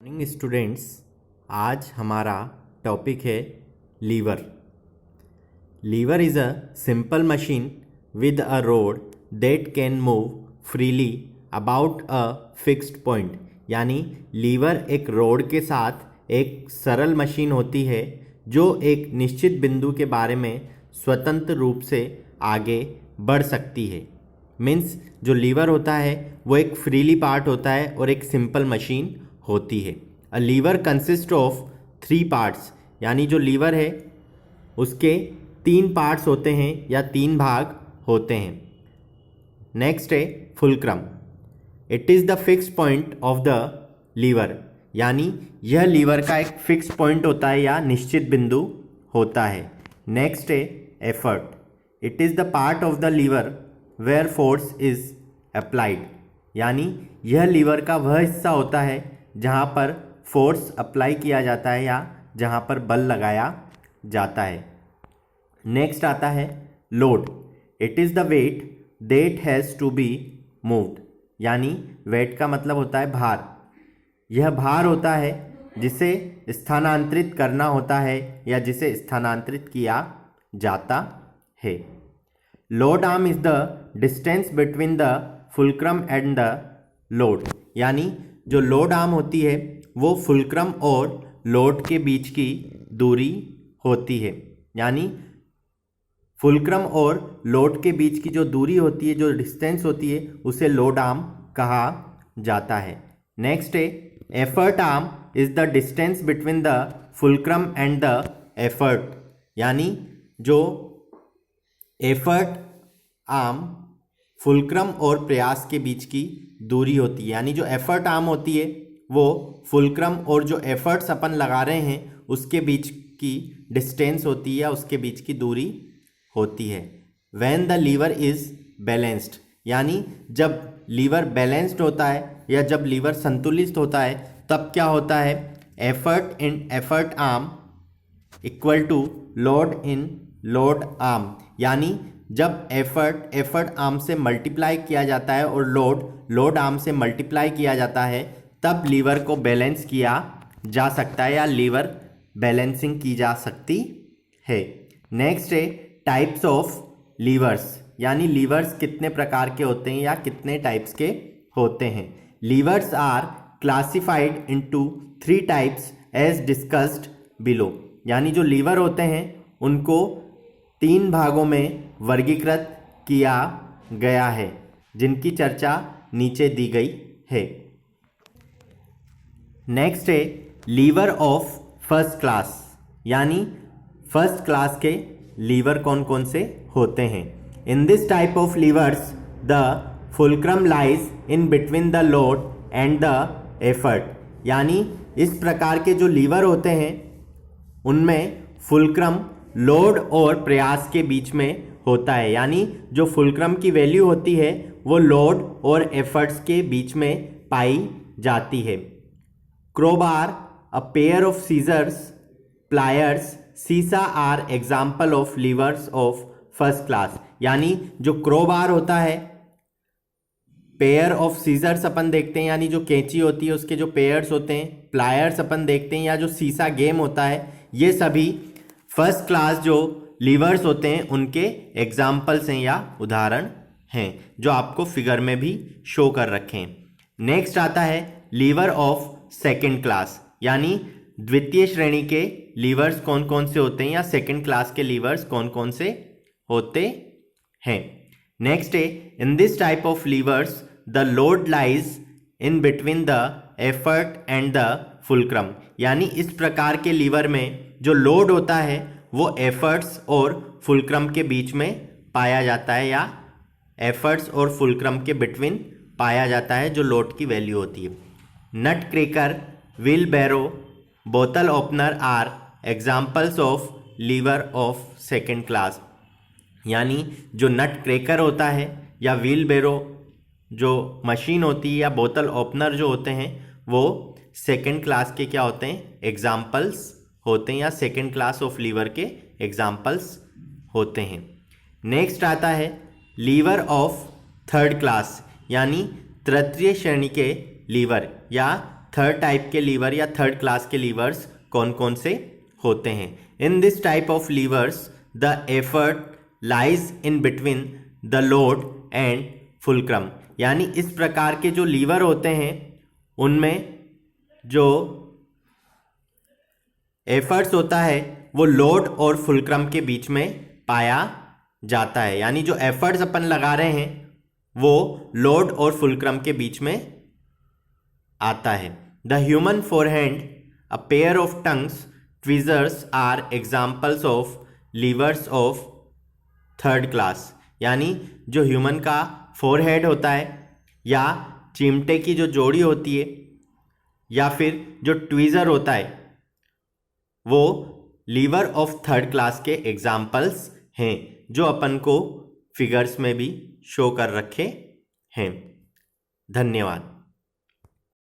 Morning students, आज हमारा topic है lever. Lever is a simple machine with a rod that can move freely about a fixed point. यानी lever एक rod के साथ एक सरल मशीन होती है जो एक निश्चित बिंदु के बारे में स्वतंत्र रूप से आगे बढ़ सकती है। मीन्स जो लीवर होता है वो एक फ्रीली पार्ट होता है और एक सिंपल मशीन होती है। A lever consist of 3 parts, यानी जो लीवर है उसके 3 पार्ट्स होते हैं या 3 भाग होते हैं। नेक्स्ट है fulcrum. It is the fix point of the lever, यानी यह लीवर का एक फिक्स पॉइंट होता है या निश्चित बिंदु होता है। नेक्स्ट है effort. It is the part of the lever where force is applied, यानी यह लीवर का वह हिस्सा होता है जहाँ पर फोर्स अप्लाई किया जाता है या जहाँ पर बल लगाया जाता है। नेक्स्ट आता है load. It is the weight that has to be moved, यानी वेट का मतलब होता है भार। यह भार होता है जिसे स्थानांतरित करना होता है या जिसे स्थानांतरित किया जाता है। Load arm is the distance between the fulcrum and the load, यानी जो लोड आर्म होती है वो फुलक्रम और लोड के बीच की दूरी होती है। यानी फुलक्रम और लोड के बीच की जो दूरी होती है, जो डिस्टेंस होती है, उसे लोड आर्म कहा जाता है। नेक्स्ट है effort arm is the distance between the fulcrum and the effort, यानी जो एफर्ट आर्म फुलक्रम और प्रयास के बीच की दूरी होती है। यानी जो एफर्ट आर्म होती है वो फुलक्रम और जो एफर्ट्स अपन लगा रहे हैं उसके बीच की डिस्टेंस होती है या उसके बीच की दूरी होती है। When the lever is balanced, यानी जब लीवर बैलेंस्ड होता है या जब लीवर संतुलित होता है तब क्या होता है, effort in effort arm equal to load in load arm, यानी जब एफर्ट आर्म से मल्टीप्लाई किया जाता है और लोड आर्म से मल्टीप्लाई किया जाता है तब लीवर को बैलेंस किया जा सकता है या लीवर बैलेंसिंग की जा सकती है। नेक्स्ट है टाइप्स ऑफ लीवर्स, यानी लीवर्स कितने प्रकार के होते हैं या कितने टाइप्स के होते हैं। Levers are classified into 3 types as discussed below, यानी जो लीवर होते हैं उनको 3 भागों में वर्गीकृत किया गया है जिनकी चर्चा नीचे दी गई है। नेक्स्ट है लीवर ऑफ फर्स्ट क्लास, यानी फर्स्ट क्लास के लीवर कौन कौन से होते हैं। In this type of levers the fulcrum lies in between the load and the effort, यानी इस प्रकार के जो लीवर होते हैं उनमें फुलक्रम लोड और प्रयास के बीच में होता है। यानी जो फुलक्रम की वैल्यू होती है वो लोड और एफर्ट्स के बीच में पाई जाती है। Crowbar, a pair of scissors, pliers, seesaw are example of levers of first class, यानी जो क्रोबार होता है, पेयर ऑफ सीजर्स अपन देखते हैं यानी जो कैंची होती है उसके जो पेयर्स होते हैं, प्लायर्स अपन देखते हैं या जो सीसा गेम होता है, ये सभी फर्स्ट क्लास जो लीवर्स होते हैं उनके एग्जाम्पल्स हैं या उदाहरण हैं जो आपको फिगर में भी शो कर रखे हैं। नेक्स्ट आता है लीवर ऑफ सेकेंड क्लास, यानी द्वितीय श्रेणी के लीवर्स कौन कौन से होते हैं या सेकेंड क्लास के लीवर्स कौन कौन से होते हैं। नेक्स्ट है in this type of levers the load lies in between the effort and the fulcrum, यानी इस प्रकार के लीवर में जो लोड होता है वो एफर्ट्स और फुलक्रम के बीच में पाया जाता है या एफर्ट्स और फुलक्रम के बिटवीन पाया जाता है जो लोड की वैल्यू होती है। नट क्रैकर, व्हील बैरो, बोतल opener are examples of lever of second class, यानी जो नट क्रैकर होता है या व्हील बैरो जो मशीन होती है या बोतल ओपनर जो होते हैं वो सेकेंड क्लास के क्या होते हैं, एग्जाम्पल्स होते हैं या सेकेंड क्लास ऑफ लीवर के एग्जाम्पल्स होते हैं। नेक्स्ट आता है लीवर ऑफ थर्ड क्लास, यानी तृतीय श्रेणी के लीवर या थर्ड टाइप के लीवर या थर्ड क्लास के लीवर्स कौन कौन से होते हैं। In this type of levers the effort lies in between the load and fulcrum, यानी इस प्रकार के जो लीवर होते हैं उनमें जो एफर्ट्स होता है वो लोड और फुलक्रम के बीच में पाया जाता है, यानी जो एफर्ट्स अपन लगा रहे हैं वो लोड और फुलक्रम के बीच में आता है। The human forehand, a pair of tongs, tweezers are examples of levers of third class, यानी जो ह्यूमन का फोरहेड होता है या चिमटे की जो जोड़ी होती है या फिर जो ट्वीजर होता है वो लीवर ऑफ थर्ड क्लास के एग्जाम्पल्स हैं, जो अपन को फिगर्स में भी शो कर रखे हैं। धन्यवाद।